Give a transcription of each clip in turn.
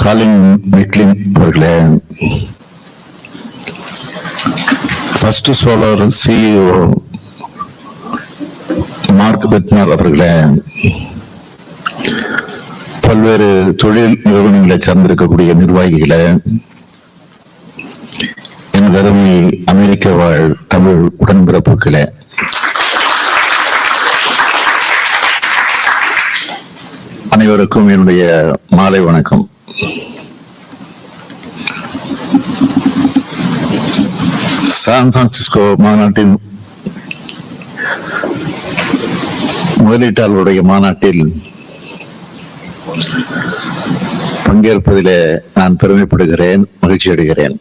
காலின் McLean அவர்களே, first solar CEO mark பெட்னர் அவர்களே, பல்வேறு தொழில் நிறுவனங்களை சார்ந்திருக்கக்கூடிய நிர்வாகிகளை, எனது அருமை அமெரிக்க வாழ் தமிழ் உடன்பிறப்புகளே, அனைவருக்கும் என்னுடைய மாலை வணக்கம். சான் பிரான்சிஸ்கோ மாநாட்டின் முதலீட்டாளருடைய மாநாட்டில் பங்கேற்பதிலே நான் பெருமைப்படுகிறேன், மகிழ்ச்சி அடைகிறேன்.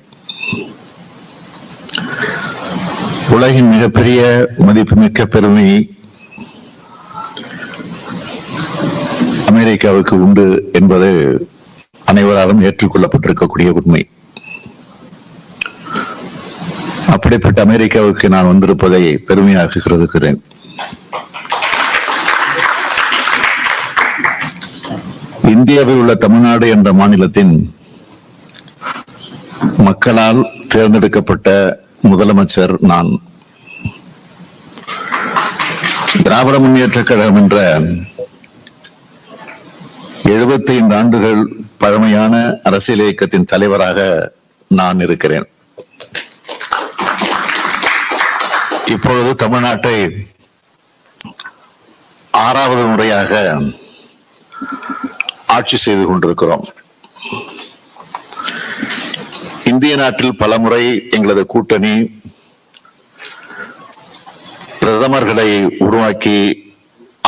உலகின் மிகப்பெரிய மதிப்புமிக்க பெருமை அமெரிக்காவுக்கு உண்டு என்பது அனைவராலும் ஏற்றுக்கொள்ளப்பட்டிருக்கக்கூடிய உண்மை. அப்படிப்பட்ட அமெரிக்காவுக்கு நான் வந்திருப்பதை பெருமையாக கருதுகிறேன். இந்தியாவில் உள்ள தமிழ்நாடு என்ற மாநிலத்தின் மக்களால் தேர்ந்தெடுக்கப்பட்ட முதலமைச்சர் நான். திராவிட முன்னேற்ற கழகம் என்ற 75 ஆண்டுகள் பழமையான அரசியல் இயக்கத்தின் தலைவராக நான் இருக்கிறேன். இப்பொழுது தமிழ்நாட்டை 6வது முறையாக ஆட்சி செய்து கொண்டிருக்கிறோம். இந்திய நாட்டில் பல முறை எங்களது கூட்டணி பிரதமர்களை உருவாக்கி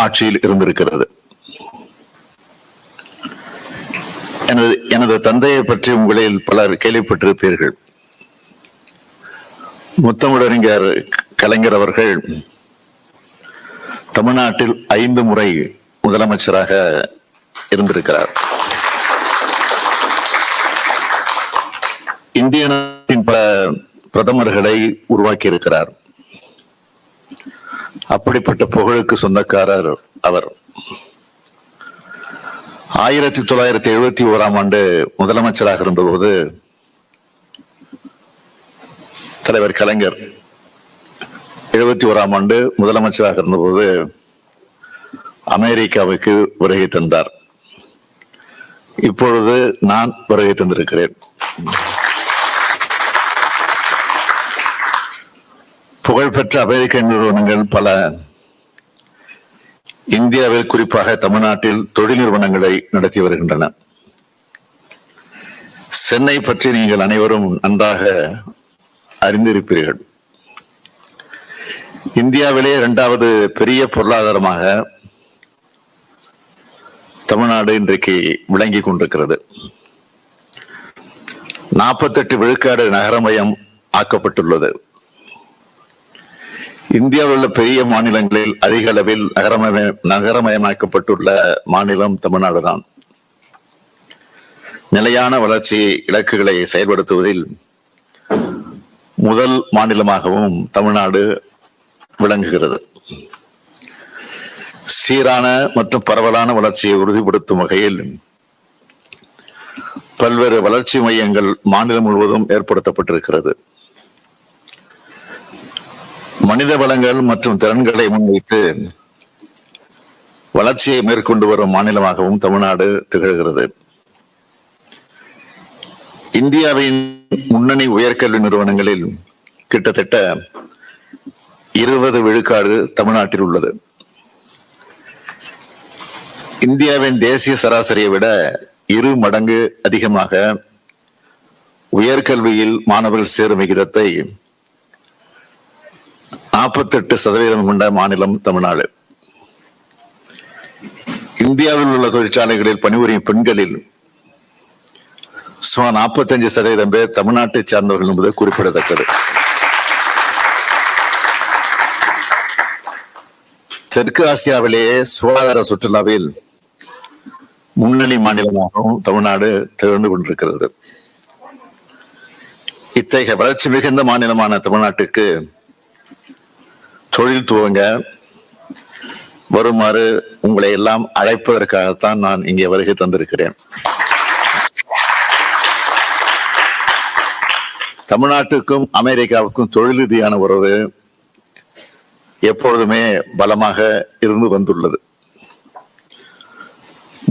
ஆட்சியில் இருந்திருக்கிறது. எனது தந்தையை பற்றி உங்களில் பலர் கேள்விப்பட்டிருப்பீர்கள். முத்தமிழறிஞர் கலைஞர் அவர்கள் தமிழ்நாட்டில் 5 முறை முதலமைச்சராக இருந்திருக்கிறார். இந்திய நாட்டின் பல பிரதமர்களை உருவாக்கி இருக்கிறார். அப்படிப்பட்ட புகழுக்கு சொந்தக்காரர் அவர். 1971ஆம் ஆண்டு முதலமைச்சராக இருந்தபோது தலைவர் கலைஞர் 71ஆம் ஆண்டு முதலமைச்சராக இருந்தபோது அமெரிக்காவுக்கு வருகை தந்தார். இப்பொழுது நான் வருகை தந்திருக்கிறேன். புகழ்பெற்ற அமெரிக்க நிறுவனங்கள் பல இந்தியாவில், குறிப்பாக தமிழ்நாட்டில் தொழில் நிறுவனங்களை நடத்தி வருகின்றன. சென்னை பற்றி நீங்கள் அனைவரும் நன்றாக அறிந்திருப்பீர்கள். இந்தியாவிலே 2வது பெரிய பொருளாதாரமாக தமிழ்நாடு இன்றைக்கு விளங்கி கொண்டிருக்கிறது. 48 விழுக்காடு நகரமயம் ஆக்கப்பட்டுள்ளது. இந்தியாவில் உள்ள பெரிய மாநிலங்களில் அதிக அளவில் நகரமயமாக்கப்பட்டுள்ள மாநிலம் தமிழ்நாடு தான். நிலையான வளர்ச்சி இலக்குகளை செயல்படுத்துவதில் முதல் மாநிலமாகவும் தமிழ்நாடு விளங்குகிறது. சீரான மற்றும் பரவலான வளர்ச்சியை உறுதிப்படுத்தும் வகையில் பல்வேறு வளர்ச்சி மையங்கள் மாநிலம் முழுவதும் ஏற்படுத்தப்பட்டிருக்கிறது. மனித வளங்கள் மற்றும் திறன்களை முன்வைத்து வளர்ச்சியை மேற்கொண்டு வரும் மாநிலமாகவும் தமிழ்நாடு திகழ்கிறது. இந்தியாவின் முன்னணி உயர்கல்வி நிறுவனங்களில் கிட்டத்தட்ட 20 விழுக்காடு தமிழ்நாட்டில் உள்ளது. இந்தியாவின் தேசிய சராசரியை விட 2 மடங்கு அதிகமாக உயர்கல்வியில் மாணவர்கள் சேரும் விகிதத்தை 48% கொண்ட மாநிலம் தமிழ்நாடு. இந்தியாவில் உள்ள தொழிற்சாலைகளில் பணிபுரியும் பெண்களில் சுமார் 45% பேர் தமிழ்நாட்டை சார்ந்தவர்கள் என்பது குறிப்பிடத்தக்கது. தெற்கு ஆசியாவிலேயே சுகாதார சுற்றுலாவில் முன்னணி மாநிலமாகவும் தமிழ்நாடு திகழ்ந்து கொண்டிருக்கிறது. இத்தகைய வளர்ச்சி மிகுந்த மாநிலமான தமிழ்நாட்டுக்கு தொழில் துவங்க வருமாறு உங்களை எல்லாம் அழைப்பதற்காகத்தான் நான் இங்கே வருகை தந்திருக்கிறேன். தமிழ்நாட்டுக்கும் அமெரிக்காவுக்கும் தொழில் ரீதியான உறவு எப்பொழுதுமே பலமாக இருந்து வந்துள்ளது.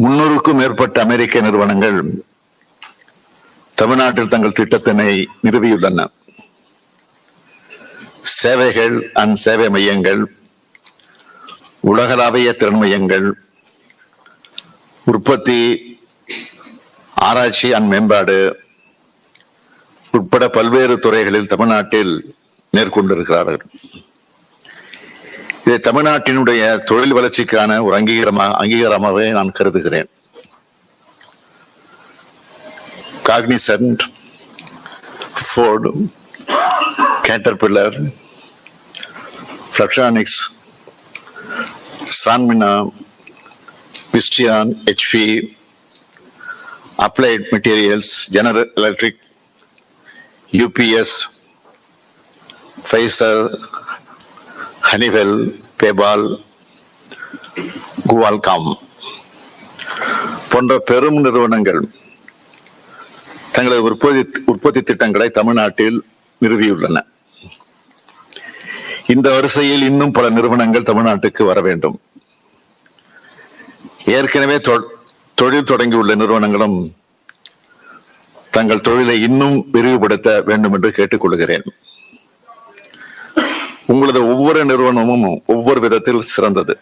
300க்கும் மேற்பட்ட அமெரிக்க நிறுவனங்கள் தமிழ்நாட்டில் தங்கள் திட்டத்தினை நிறுவியுள்ளன. சேவைகள் சேவை மையங்கள், உலகளாவிய திறன் மையங்கள், உற்பத்தி, ஆராய்ச்சி மேம்பாடு உட்பட பல்வேறு துறைகளில் தமிழ்நாட்டில் மேற்கொண்டிருக்கிறார்கள். இதை தமிழ்நாட்டினுடைய தொழில் வளர்ச்சிக்கான ஒரு அங்கீகாரமாகவே நான் கருதுகிறேன். Cognizant, Ford, Caterpillar, Flextronics, Sanmina, Visteon, HP, Applied Materials, General Electric, UPS, Pfizer, Honeywell, PayPal, Qualcomm போன்ற பெரும் நிறுவனங்கள் தங்களது உற்பத்தி திட்டங்களை தமிழ்நாட்டில் நிறுவியுள்ளன. இந்த வரிசையில் இன்னும் பல நிறுவனங்கள் தமிழ்நாட்டுக்கு வர வேண்டும். ஏற்கனவே தொழில் தொடங்கியுள்ள நிறுவனங்களும் தங்கள் தொழிலை இன்னும் விரிவுபடுத்த வேண்டும் என்று கேட்டுக்கொள்கிறேன். உங்களது ஒவ்வொரு நிறுவனமும் ஒவ்வொரு விதத்தில் சிறந்தது.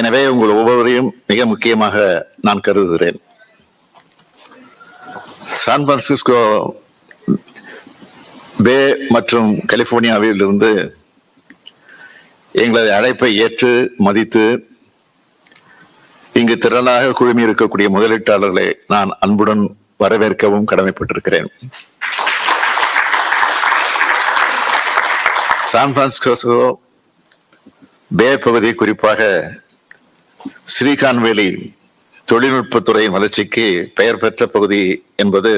எனவே உங்கள் ஒவ்வொருவரையும் மிக முக்கியமாக நான் கருதுகிறேன். சான் பிரான்சிஸ்கோ பே மற்றும் கலிபோர்னியாவில் இருந்து எங்களது அழைப்பை ஏற்று மதித்து இங்கு திரளாக குழுமி இருக்கக்கூடிய முதலீட்டாளர்களை நான் அன்புடன் வரவேற்கவும் கடமைப்பட்டிருக்கிறேன். சான் பிரான்சிஸ்கோ பே பகுதி, குறிப்பாக சிலிகான் வேலி தொழில்நுட்பத்துறையின் வளர்ச்சிக்கு பெயர் பெற்ற பகுதி என்பது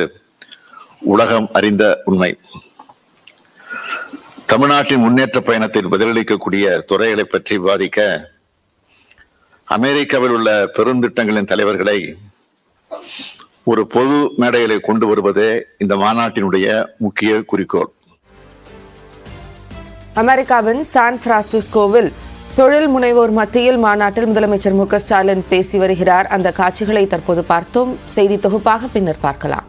உலகம் அறிந்த உண்மை. தமிழ்நாட்டின் முன்னேற்ற பயணத்தில் பதிலளிக்கக்கூடிய துறைகளை பற்றி விவாதிக்க அமெரிக்காவில் உள்ள பெருந்திட்டங்களின் தலைவர்களை ஒரு பொது மேடைகளை கொண்டு வருவதே இந்த மாநாட்டினுடைய முக்கிய குறிக்கோள். அமெரிக்காவின் சான் பிரான்சிஸ்கோவில் தொழில் முனைவோர் மத்தியில் மாநாட்டில் முதலமைச்சர் மு.க. ஸ்டாலின் பேசி வருகிறார். அந்த காட்சிகளை தற்போது பார்த்தோம். செய்தி தொகுப்பாக பின்னர் பார்க்கலாம்.